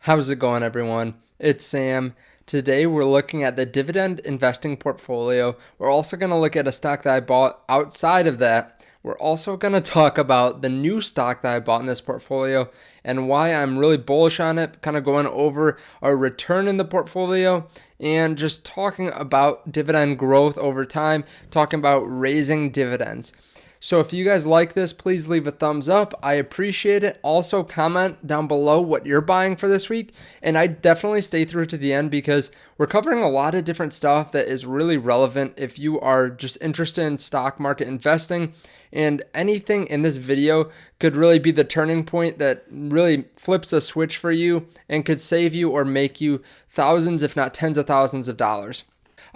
How's it going, everyone? It's Sam. Today we're looking at the dividend investing portfolio. We're also going to look at a stock that I bought outside of that. We're also going to talk about the new stock that I bought in this portfolio and why I'm really bullish on it, kind of going over our return in the portfolio and just talking about dividend growth over time, talking about raising dividends. So if you guys like this, please leave a thumbs up. I appreciate it. Also, comment down below what you're buying for this week. And I definitely stay through to the end because we're covering a lot of different stuff that is really relevant if you are just interested in stock market investing. And anything in this video could really be the turning point that really flips a switch for you and could save you or make you thousands, if not tens of thousands of dollars.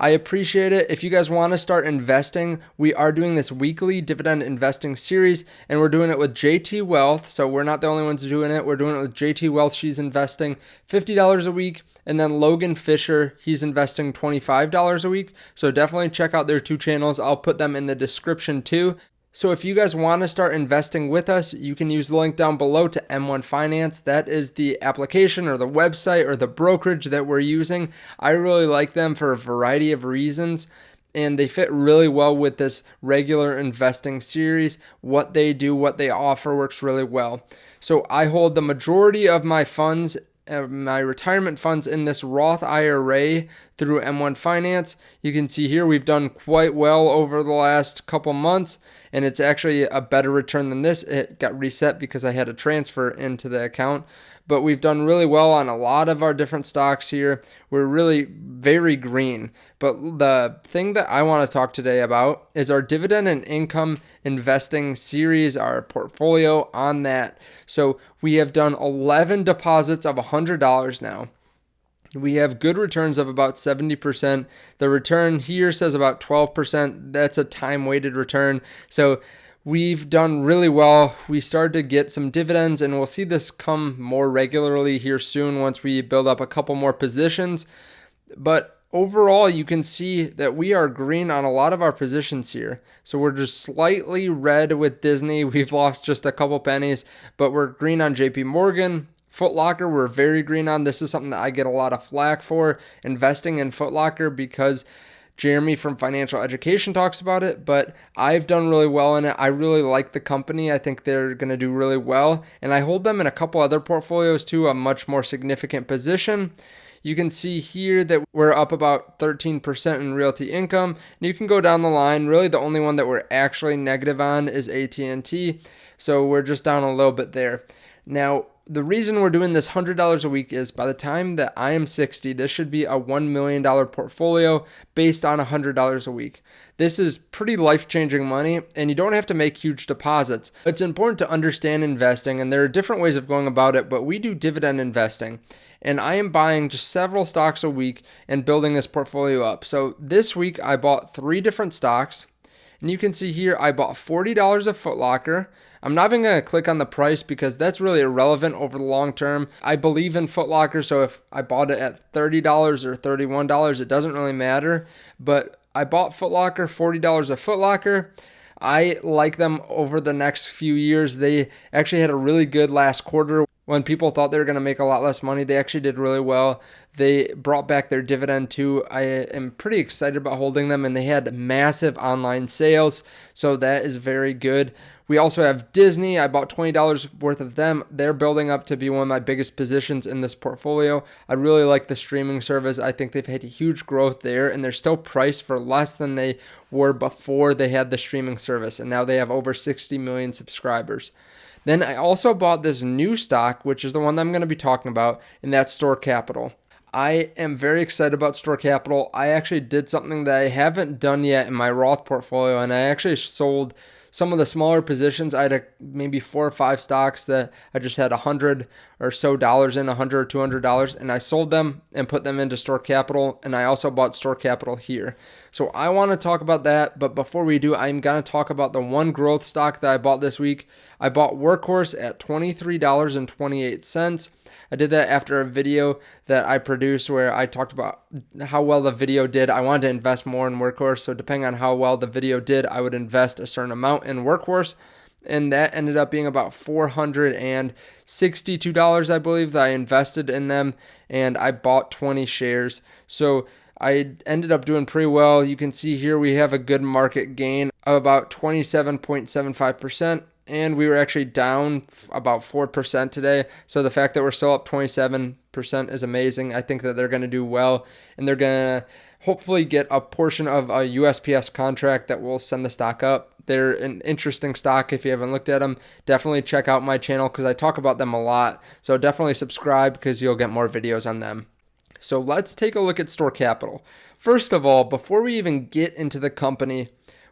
I appreciate it. If you guys want to start investing, we are doing this weekly dividend investing series, and we're doing it with JT Wealth. So we're not the only ones doing it. We're doing it with JT Wealth. She's investing $50 a week. And then Logan Fisher, he's investing $25 a week. So definitely check out their two channels. I'll put them in the description too. So if you guys want to start investing with us, you can use the link down below to M1 Finance. That is the application or the website or the brokerage that we're using. I really like them for a variety of reasons, and they fit really well with this regular investing series. What they do, what they offer works really well. So I hold the majority of my funds, my retirement funds, in this Roth IRA through M1 Finance. You can see here we've done quite well over the last couple months, and it's actually a better return than this. It got reset because I had a transfer into the account, but we've done really well on a lot of our different stocks here. We're really very green. But the thing that I want to talk today about is our dividend and income investing series, our portfolio on that. So we have done 11 deposits of $100 now. We have good returns of about 70%. The return here says about 12%. That's a time-weighted return. So we've done really well. We started to get some dividends, and we'll see this come more regularly here soon once we build up a couple more positions. But overall, you can see that we are green on a lot of our positions here. So we're just slightly red with Disney. We've lost just a couple pennies, but we're green on JP Morgan. Foot Locker, we're very green on. This is something that I get a lot of flack for, investing in Foot Locker, because Jeremy from Financial Education talks about it, but I've done really well in it. I really like the company. I think they're going to do really well, and I hold them in a couple other portfolios too, a much more significant position. You can see here that we're up about 13% in Realty Income, and you can go down the line. Really, the only one that we're actually negative on is AT&T, so we're just down a little bit there. Now, the reason we're doing this $100 a week is by the time that I am 60, this should be a $1 million portfolio based on $100 a week. This is pretty life-changing money, and you don't have to make huge deposits. It's important to understand investing, and there are different ways of going about it, but we do dividend investing. And I am buying just several stocks a week and building this portfolio up. So this week I bought 3 different stocks. And you can see here I bought $40 of Foot Locker. I'm not even going to click on the price because that's really irrelevant over the long term. I believe in Foot Locker, so if I bought it at $30 or $31, it doesn't really matter. But I bought Foot Locker, $40 of Foot Locker. I like them over the next few years. They actually had a really good last quarter. When people thought they were going to make a lot less money, they actually did really well. They brought back their dividend too. I am pretty excited about holding them, and they had massive online sales, so that is very good. We also have Disney. I bought $20 worth of them. They're building up to be one of my biggest positions in this portfolio. I really like the streaming service. I think they've had huge growth there, and they're still priced for less than they were before they had the streaming service, and now they have over 60 million subscribers. Then I also bought this new stock, which is the one that I'm going to be talking about, and that's Store Capital. I am very excited about Store Capital. I actually did something that I haven't done yet in my Roth portfolio, and I actually sold some of the smaller positions. I had maybe 4 or 5 stocks that I just had $100 or so in, $100 or $200, and I sold them and put them into Store Capital, and I also bought Store Capital here. So I want to talk about that, but before we do, I'm going to talk about the one growth stock that I bought this week. I bought Workhorse at $23.28. I did that after a video that I produced where I talked about how well the video did. I wanted to invest more in Workhorse, so depending on how well the video did, I would invest a certain amount in Workhorse. and that ended up being about $462, I believe, that I invested in them, and I bought 20 shares. So I ended up doing pretty well. You can see here we have a good market gain of about 27.75%. And we were actually down about 4% today. So the fact that we're still up 27% is amazing. I think that they're going to do well, and they're going to hopefully get a portion of a USPS contract that will send the stock up. They're an interesting stock. If you haven't looked at them, definitely check out my channel because I talk about them a lot. So definitely subscribe because you'll get more videos on them. So let's take a look at Store Capital. First of all, before we even get into the company,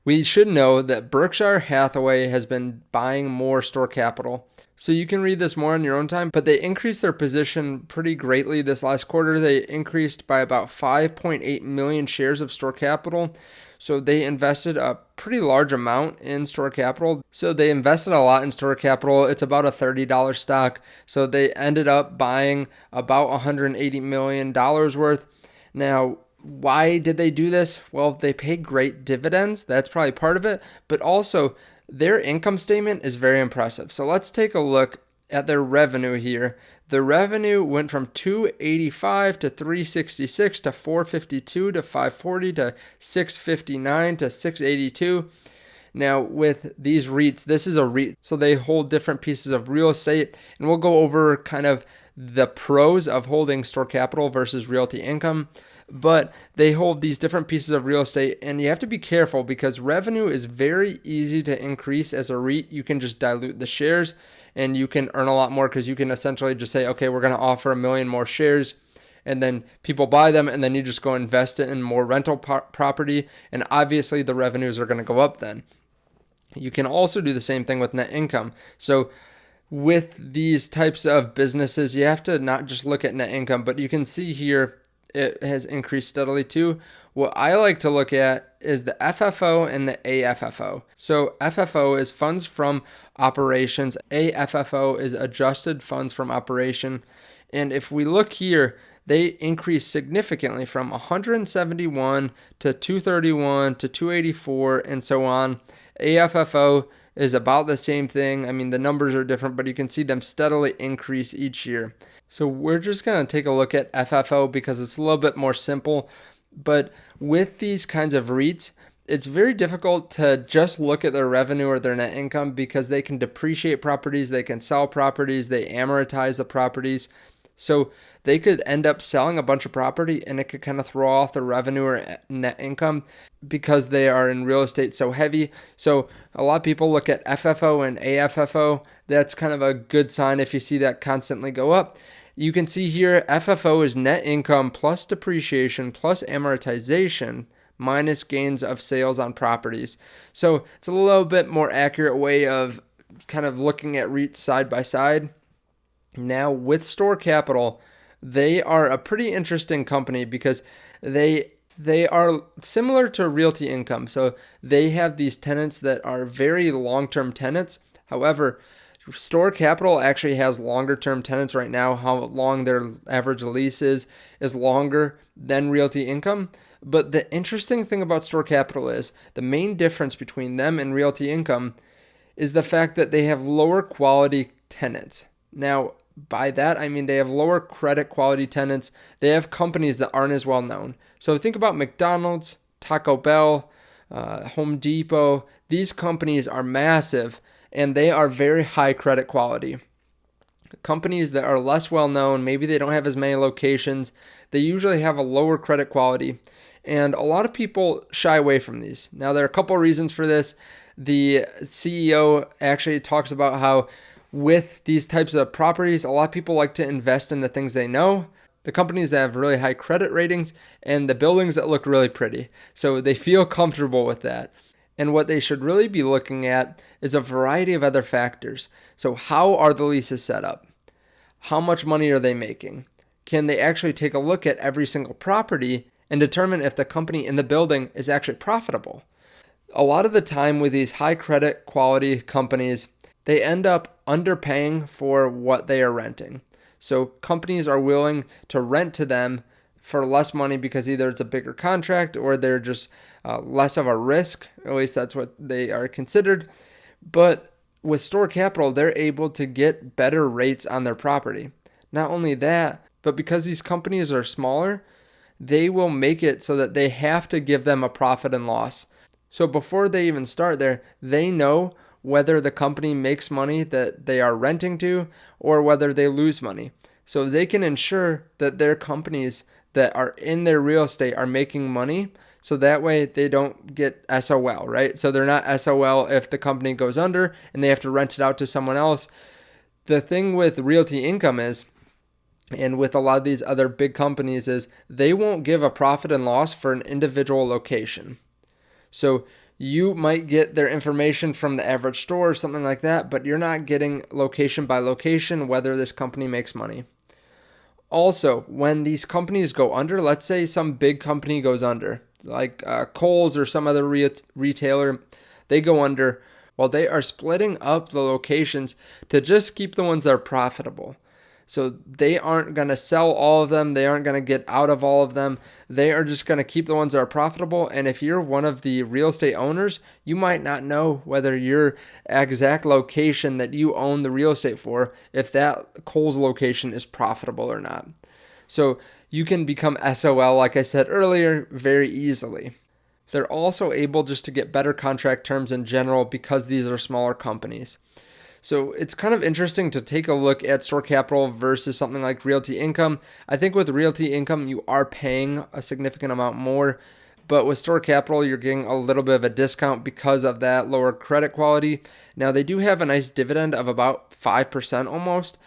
we should know that Berkshire Hathaway has been buying more Store Capital. So you can read this more on your own time, but they increased their position pretty greatly this last quarter. They increased by about 5.8 million shares of Store Capital. So they invested a pretty large amount in Store Capital. So they invested a lot in Store Capital. It's about a $30 stock. So they ended up buying about $180 million worth. Now, why did they do this? Well, they pay great dividends. That's probably part of it. But also, their income statement is very impressive. So let's take a look at their revenue here. The revenue went from 285 to 366 to 452 to 540 to 659 to 682. Now, with these REITs, this is a REIT, so they hold different pieces of real estate, and we'll go over kind of the pros of holding Store Capital versus Realty Income. But they hold these different pieces of real estate, and you have to be careful because revenue is very easy to increase as a REIT. You can just dilute the shares and you can earn a lot more because you can essentially just say, okay, we're going to offer 1 million more shares, and then people buy them, and then you just go invest it in more rental property, and obviously the revenues are going to go up then. You can also do the same thing with net income. So with these types of businesses, you have to not just look at net income, but you can see here it has increased steadily too. What I like to look at is the FFO and the AFFO. So FFO is funds from operations. AFFO is adjusted funds from operation. And if we look here, they increased significantly from 171 to 231 to 284 and so on. AFFO is about the same thing. I mean, the numbers are different, but you can see them steadily increase each year. So we're just going to take a look at FFO because it's a little bit more simple. But with these kinds of REITs, it's very difficult to just look at their revenue or their net income because they can depreciate properties, they can sell properties, they amortize the properties. So they could end up selling a bunch of property and it could kind of throw off the revenue or net income because they are in real estate so heavy. So a lot of people look at FFO and AFFO. That's kind of a good sign if you see that constantly go up. You can see here FFO is net income plus depreciation plus amortization minus gains of sales on properties. So it's a little bit more accurate way of kind of looking at REITs side by side. Now with Store Capital, they are a pretty interesting company because they are similar to Realty Income. So they have these tenants that are very long-term tenants. However, Store Capital actually has longer-term tenants right now. How long their average lease is longer than Realty Income. But the interesting thing about Store Capital is the main difference between them and Realty Income is the fact that they have lower quality tenants. Now, by that, I mean they have lower credit quality tenants. They have companies that aren't as well known. So think about McDonald's, Taco Bell, Home Depot. These companies are massive and they are very high credit quality. Companies that are less well known, maybe they don't have as many locations, they usually have a lower credit quality. And a lot of people shy away from these. Now, there are a couple of reasons for this. The CEO actually talks about how with these types of properties, a lot of people like to invest in the things they know, the companies that have really high credit ratings, and the buildings that look really pretty. So they feel comfortable with that. And what they should really be looking at is a variety of other factors. So how are the leases set up? How much money are they making? Can they actually take a look at every single property and determine if the company in the building is actually profitable? A lot of the time with these high credit quality companies, they end up underpaying for what they are renting. So companies are willing to rent to them for less money because either it's a bigger contract or they're just less of a risk. At least that's what they are considered. But with store capital, they're able to get better rates on their property. Not only that, but because these companies are smaller, they will make it so that they have to give them a profit and loss. So before they even start there, they know whether the company makes money that they are renting to or whether they lose money. So they can ensure that their companies that are in their real estate are making money, so that way they don't get SOL, right? So they're not SOL if the company goes under and they have to rent it out to someone else. The thing with Realty Income is, and with a lot of these other big companies, is they won't give a profit and loss for an individual location. So you might get their information from the average store or something like that, but you're not getting location by location whether this company makes money. Also, when these companies go under, let's say some big company goes under, like Kohl's or some other retailer, they go under. Well, they are splitting up the locations to just keep the ones that are profitable. So they aren't going to sell all of them. They aren't going to get out of all of them. They are just going to keep the ones that are profitable. And if you're one of the real estate owners, you might not know whether your exact location that you own the real estate for, if that Kohl's location is profitable or not. So you can become SOL, like I said earlier, very easily. They're also able just to get better contract terms in general because these are smaller companies. So it's kind of interesting to take a look at store capital versus something like Realty Income. I think with Realty Income, you are paying a significant amount more, but with store capital, you're getting a little bit of a discount because of that lower credit quality. Now, they do have a nice dividend of about 5% almost,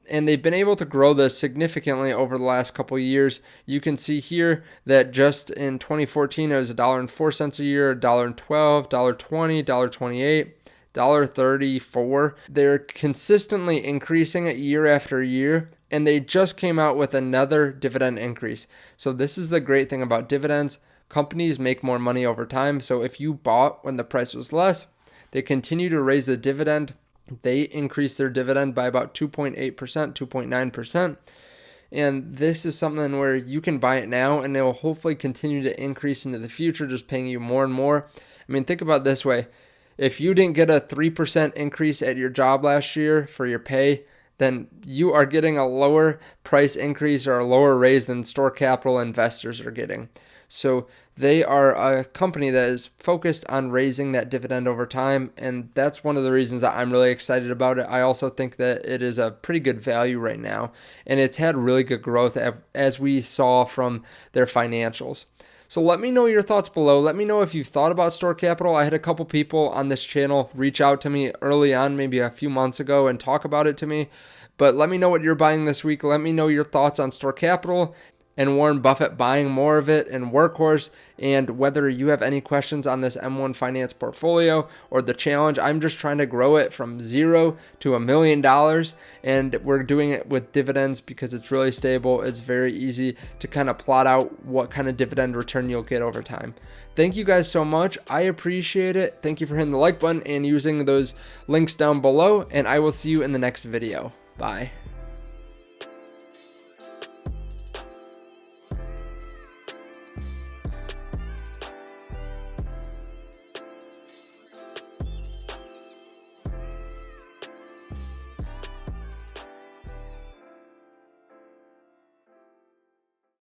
and they've been able to grow this significantly over the last couple of years. You can see here that just in 2014, it was $1.04 a year, $1.12, $1.20, $1.28. $1.34. They're consistently increasing it year after year, and they just came out with another dividend increase. So this is the great thing about dividends. Companies make more money over time. So if you bought when the price was less, they continue to raise the dividend. They increase their dividend by about 2.8%, 2.9%. And this is something where you can buy it now and it will hopefully continue to increase into the future, just paying you more and more. I mean, think about it this way. If you didn't get a 3% increase at your job last year for your pay, then you are getting a lower price increase or a lower raise than store capital investors are getting. So they are a company that is focused on raising that dividend over time, and that's one of the reasons that I'm really excited about it. I also think that it is a pretty good value right now, and it's had really good growth as we saw from their financials. So let me know your thoughts below. Let me know if you've thought about store capital. I had a couple people on this channel reach out to me early on, maybe a few months ago, and talk about it to me. But let me know what you're buying this week. Let me know your thoughts on store capital and Warren Buffett buying more of it and Workhorse, and whether you have any questions on this M1 Finance portfolio or the challenge. I'm just trying to grow it from $0 to $1 million, and we're doing it with dividends because it's really stable. It's very easy to kind of plot out what kind of dividend return you'll get over time. Thank you guys so much. I appreciate it. Thank you for hitting the like button and using those links down below, and I will see you in the next video. Bye.